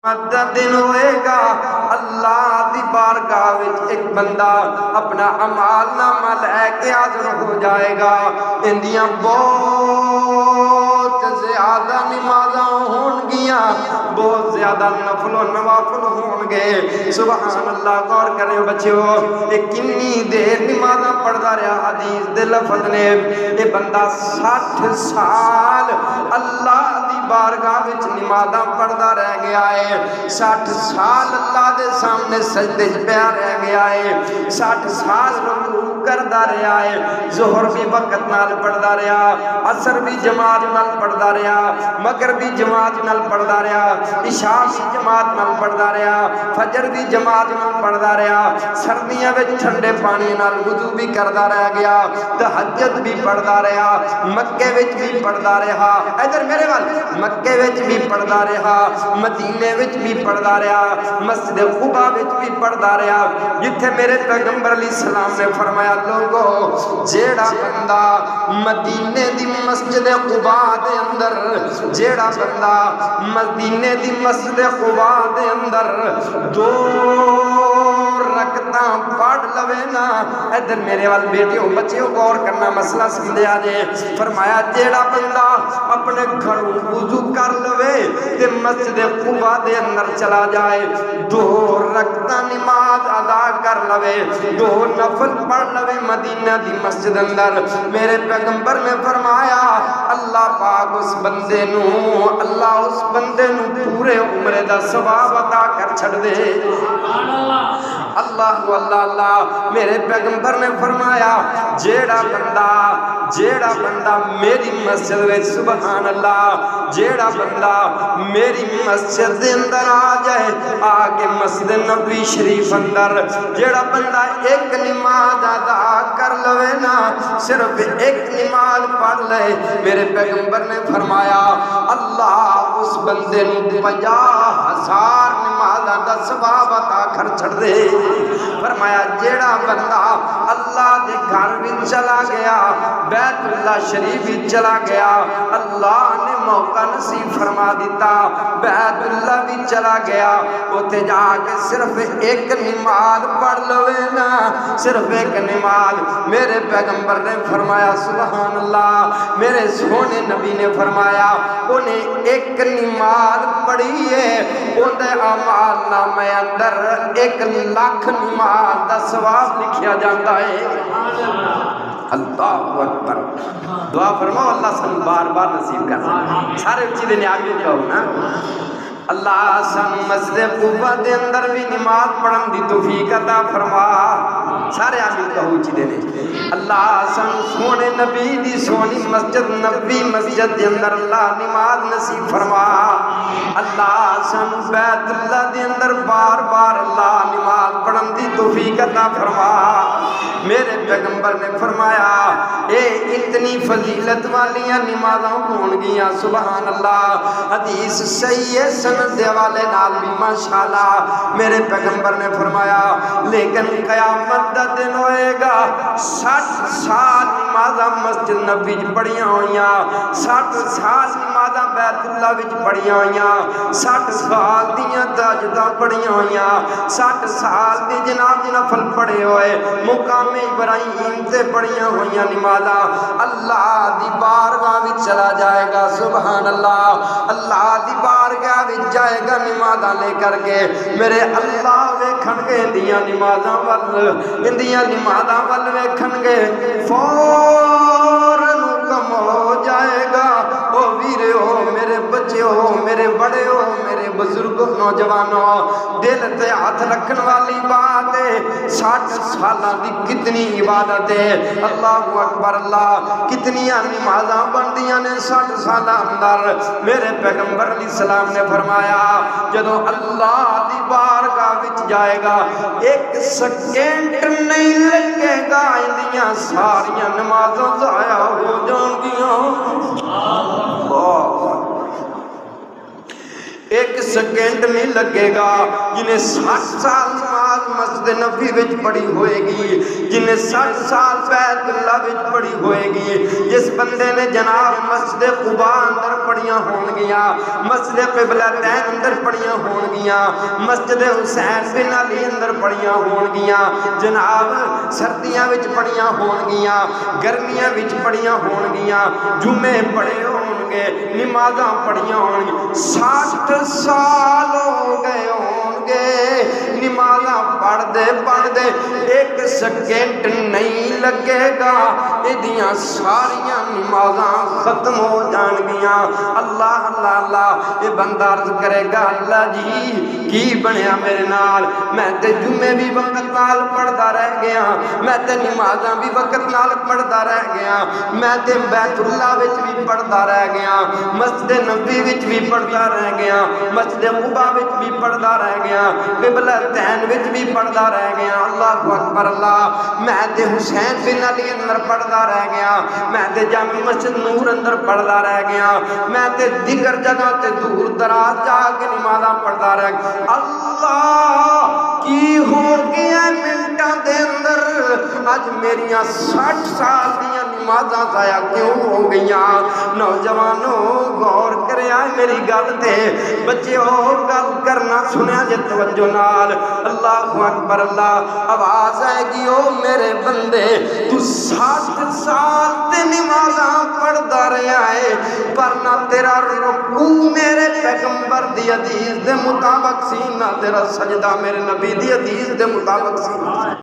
دن ہوئے گا اللہ دی بارگاہ وچ ایک بندہ اپنا اعمال نامہ لے کے حاضر ہو جائے گا. اندیاں بہت زیادہ نمازاں ہون گیاں، بہت زیادہ نفل و نوافل ہون گے. سبحان اللہ. غور کریں بچیو، یہ کنی دیر نمازاں پڑھدا رہا. حدیث دے لفظ نے یہ بندہ 60 سال اللہ دی بارگاہ وچ نمازاں پڑھدا رہ گیا ہے. 60 سال اللہ دے سامنے سجدے پیا رہ گیا ہے. 60 سال رکوع کردا رہا ہے. ظہر بھی وقت نال پڑھدا رہا، عصر بھی جماعت نال پڑھدا رہا، مغرب بھی جماعت نال پڑھدا رہا، عشاء بھی جماعت نال پڑھدا رہا، فجر بھی جماعت نال پڑھدا رہا. سردیاں وچ ٹھنڈے پانی نال وضو بھی کردا رہ گیا، تہجد بھی پڑھدا رہا، مکے وچ بھی پڑھدا رہا. ادھر میرے وال مکے وچ بھی پڑھدا رہا، مدینے وچ بھی پڑھدا رہا، مسجد قباء وچ بھی پڑھدا رہا. جتھے میرے پیغمبر علیہ السلام نے فرمایا لوگو جیڑا بندہ مدینے دی مسجد قباء دے اندر، جیڑا بندہ مدینے دی مسجد قباء دے اندر 2 رکعتاں پڑھ لوے نا. ادھر میرے وال بیٹیوں بچیوں غور کرنا، مسئلہ سمجھا جے. فرمایا جیڑا بندہ اپنے گھروں وضو کر لوے تے مسجد قباء دے اندر چلا جائے، 2 رکعتاں نماز ادا کر لوے، 2 نفل پڑھ لوے مدینہ دی مسجد اندر، میرے پیغمبر نے فرمایا اللہ پاک اس بندے نو، اللہ اس بندے نو پورے عمرے دا ثواب عطا کر چھڑ دے. اللہ اللہ اللہ. میرے پیغمبر نے فرمایا جیڑا بندہ میری مسجد وچ، سبحان اللہ، جیڑا بندہ میری مسجد دے اندر آ جائے، آ کے مسجد نبوی شریف اندر جیڑا بندہ ایک نماز ادا کر لوے نا، صرف ایک نماز پڑھ لے، میرے پیغمبر نے فرمایا اللہ اس بندے نو 50,000 نمازاں دا ثواب عطا کر چھڑ دے. فرمایا جیڑا بندہ اللہ دے گھر وچ چلا گیا، بیت اللہ شریف وچ چلا گیا، اللہ نے موقع نصیب فرما دیتا، بیت اللہ وچ چلا گیا، اوتھے جا کے صرف ایک نماز پڑھ لوے نا، صرف ایک نماز. میرے پیغمبر نے فرمایا سبحان اللہ، میرے سونے نبی نے فرمایا انہیں ایک نماز پڑھی ہے، اندے اعمال نامے اندر 1,00,000 نماز دا ثواب لکھیا جاتا ہے. اللہ اکبر. دعا فرماؤ اللہ سن بار بار نصیب کر. سارے چیزیں نیابی کہو نا. اللہ سن مسجد قباء دے اندر بھی نماز پڑھن دی توفیق عطا فرما. سارے آمین کہو چیزیں نے. اللہ سن سونے نبی دی سونی مسجد نبی مسجد دے اندر اللہ نماز نصیب فرما. اللہ سن بیت اللہ دے اندر بار بار اللہ نماز پڑھن دی توفیق عطا فرما. میرے پیغمبر نے فرمایا اے اتنی فضیلت والیاں نمازاں ہون گیاں، سبحان اللہ. حدیث صحیح ہے سند دے والے نال بھی ماشاءاللہ. میرے پیغمبر نے فرمایا لیکن قیامت دا دن ہوئے گا 60 سال نمازاں مسجد نبی وچ پڑھیاں ہوئیاں، 60 سال نمازاں بیت اللہ وچ پڑھیاں ہوئیاں، 60 سال دیاں تہجداں پڑھیاں ہوئیاں، 60 سال دی جناب نفل پڑھے ہوئے، مقام ابراہیم تے پڑھیاں ہوئیاں نمازاں. اللہ دی بارگاہ وچ چلا جائے گا، سبحان اللہ. اللہ دی بارگاہ وچ جائے گا نمازاں لے کر کے. میرے اللہ ویکھن گے اندیاں نمازاں ول، اندیاں نمازاں ول ویکھن گے، فوراً حکم ہو جائے گا او ویرے ہو، میرے بچے ہو، میرے بڑے ہو، میرے بزرگ نوجوانوں، دل تے ہاتھ رکھن والی بات ہے. 60 سالاں دی کتنی عبادت ہے. اللہ اکبر. اللہ کتنی نمازاں بندیاں نے 60 سالاں اندر. میرے پیغمبر علیہ السلام نے فرمایا جدو اللہ دی بارگاہ وچ جائے گا 1 سیکنڈ نہیں لگے گا، اندیاں ساریاں نمازاں ضائع ہو جان گیاں. 1 سیکنڈ نہیں لگے گا. جنہیں 60 سال نماز نماز مسجد نبوی وچ پڑھی ہوئے گی، جنہیں 60 سال بیت اللہ وچ پڑھی ہوئے گی، جس بندے نے جناب مسجد قباء اندر پڑھیاں ہون گیاں، مسجد قبلتین اندر پڑھیاں ہون گیاں، مسجد حسین بن علی اندر پڑھیاں ہون گیاں، جناب سردیاں وچ پڑھیاں ہون گیاں، گرمیاں وچ پڑھیاں ہون گیاں، جمعے پڑھے ہون گے، نمازاں پڑھیاں ہون گے، 60 سال ہو گئے ہون گے، نمازاں پڑھ دے ایک سیکنڈ نہیں لگے گا، ایدیاں ساریاں نمازاں ختم ہو جان گیاں۔ اللہ اللہ اللہ، یہ بندہ عرض کرے گا اللہ جی کی بنیا میرے نال، میں تے جمعے بھی وقت نال پڑھدا رہ گیا، میں تے نمازاں بھی وقت نال پڑھدا رہ گیا، میں تے بیت اللہ وچ بھی پڑھدا رہ گیا، مسجد نبوی وچ بھی پڑھدا رہ گیا، مسجد قباء وچ بھی پڑھدا رہ گیا، قبلتین وچ بھی پڑھدا رہ گیا۔ اللہ اکبر اللہ، میں تے حسین بن علی اندر پڑھدا رہ گیا، میں تے جامع مسجد نور اندر پڑھدا رہ گیا، میں تے دیگر جگہ تے دور دراز جا کے نمازاں پڑھدا رہ گیا۔ اللہ کی ہو گیا منٹاں دے اندر اج میریاں 60 سال دیاں نمازاں ضائع کیوں ہو گئیاں؟ نوجوانوں غور کریا میری گل تے، بچیو گل کرنا سنیا جے توجہ نال۔ اللہ اکبر اللہ، آواز آئے گی او میرے بندے تو 60 سال تے نمازاں پڑھدا رہیا ہے، پر نہ تیرا رکوع میرے پیغمبر دی حدیث دے مطابق سی، نہ تیرا سجدہ میرے نبی دی حدیث دے مطابق سی۔